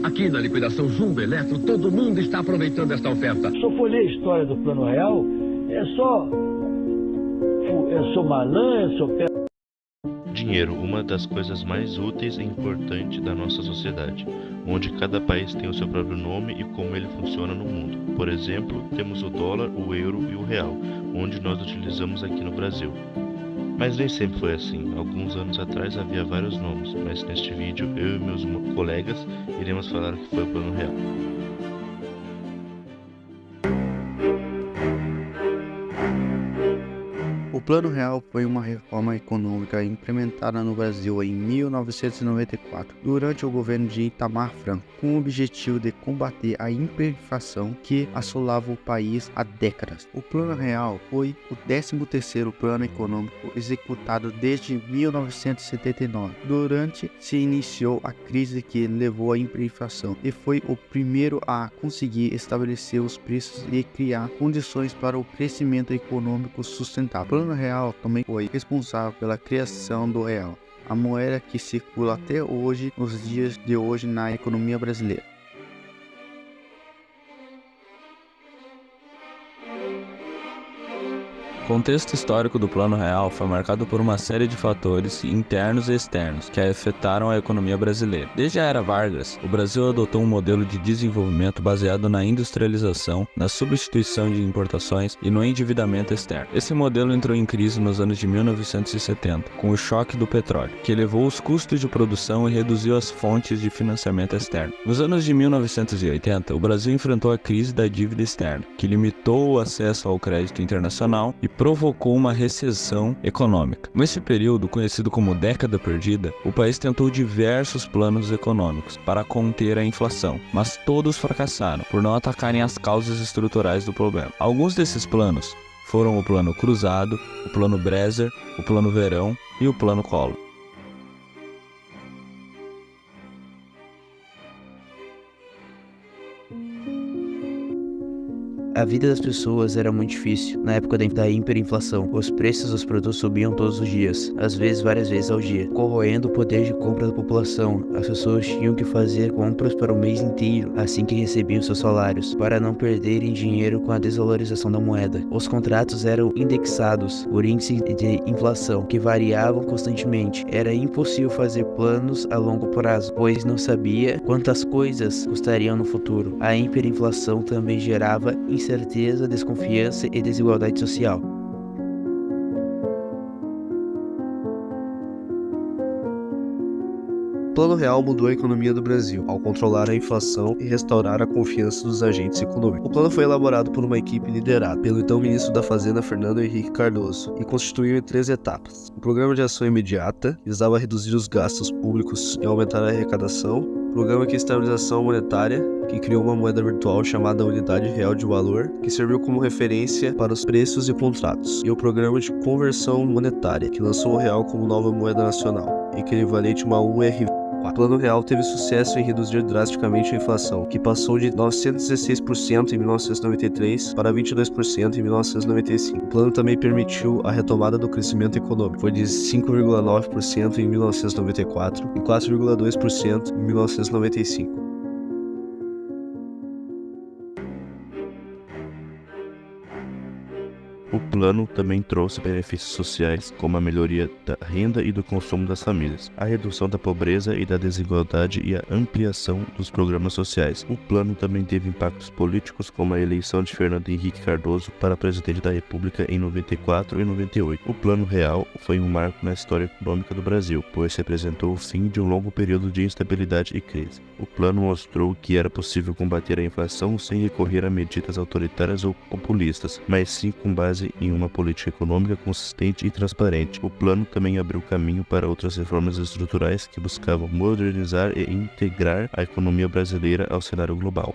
Aqui na liquidação Jumbo Eletro, todo mundo está aproveitando esta oferta. Se eu folhei a história do Plano Real, eu sou malandro, sou pé. Dinheiro, uma das coisas mais úteis e importantes da nossa sociedade, onde cada país tem o seu próprio nome e como ele funciona no mundo. Por exemplo, temos o dólar, o euro e o real, onde nós utilizamos aqui no Brasil. Mas nem sempre foi assim. Alguns anos atrás havia vários nomes, mas neste vídeo eu e meus colegas iremos falar o que foi o Plano Real. O Plano Real foi uma reforma econômica implementada no Brasil em 1994, durante o governo de Itamar Franco, com o objetivo de combater a hiperinflação que assolava o país há décadas. O Plano Real foi o 13º plano econômico executado desde 1979, durante se iniciou a crise que levou à hiperinflação, e foi o primeiro a conseguir estabelecer os preços e criar condições para o crescimento econômico sustentável. O Plano Real também foi responsável pela criação do real, a moeda que circula até hoje, nos dias de hoje, na economia brasileira. O contexto histórico do Plano Real foi marcado por uma série de fatores internos e externos que afetaram a economia brasileira. Desde a era Vargas, o Brasil adotou um modelo de desenvolvimento baseado na industrialização, na substituição de importações e no endividamento externo. Esse modelo entrou em crise nos anos de 1970, com o choque do petróleo, que elevou os custos de produção e reduziu as fontes de financiamento externo. Nos anos de 1980, o Brasil enfrentou a crise da dívida externa, que limitou o acesso ao crédito internacional e provocou uma recessão econômica. Nesse período, conhecido como década perdida, o país tentou diversos planos econômicos para conter a inflação, mas todos fracassaram por não atacarem as causas estruturais do problema. Alguns desses planos foram o Plano Cruzado, o Plano Bresser, o Plano Verão e o Plano Collor. A vida das pessoas era muito difícil na época da hiperinflação. Os preços dos produtos subiam todos os dias, às vezes várias vezes ao dia, corroendo o poder de compra da população. As pessoas tinham que fazer compras para o mês inteiro assim que recebiam seus salários, para não perderem dinheiro com a desvalorização da moeda. Os contratos eram indexados por índice de inflação, que variavam constantemente. Era impossível fazer planos a longo prazo, pois não sabia quantas coisas custariam no futuro. A hiperinflação também gerava incerteza, desconfiança e desigualdade social. O Plano Real mudou a economia do Brasil, ao controlar a inflação e restaurar a confiança dos agentes econômicos. O plano foi elaborado por uma equipe liderada pelo então ministro da Fazenda, Fernando Henrique Cardoso, e consistiu em 3 etapas. O Programa de Ação Imediata visava reduzir os gastos públicos e aumentar a arrecadação. O Programa de Estabilização Monetária, que criou uma moeda virtual chamada Unidade Real de Valor, que serviu como referência para os preços e contratos. E o Programa de Conversão Monetária, que lançou o real como nova moeda nacional, equivalente a uma URV. O Plano Real teve sucesso em reduzir drasticamente a inflação, que passou de 916% em 1993 para 22% em 1995. O plano também permitiu a retomada do crescimento econômico, foi de 5,9% em 1994 e 4,2% em 1995. O plano também trouxe benefícios sociais, como a melhoria da renda e do consumo das famílias, a redução da pobreza e da desigualdade e a ampliação dos programas sociais. O plano também teve impactos políticos, como a eleição de Fernando Henrique Cardoso para presidente da República em 94 e 98. O Plano Real foi um marco na história econômica do Brasil, pois representou o fim de um longo período de instabilidade e crise. O plano mostrou que era possível combater a inflação sem recorrer a medidas autoritárias ou populistas, mas sim com base em uma política econômica consistente e transparente. O plano também abriu caminho para outras reformas estruturais que buscavam modernizar e integrar a economia brasileira ao cenário global.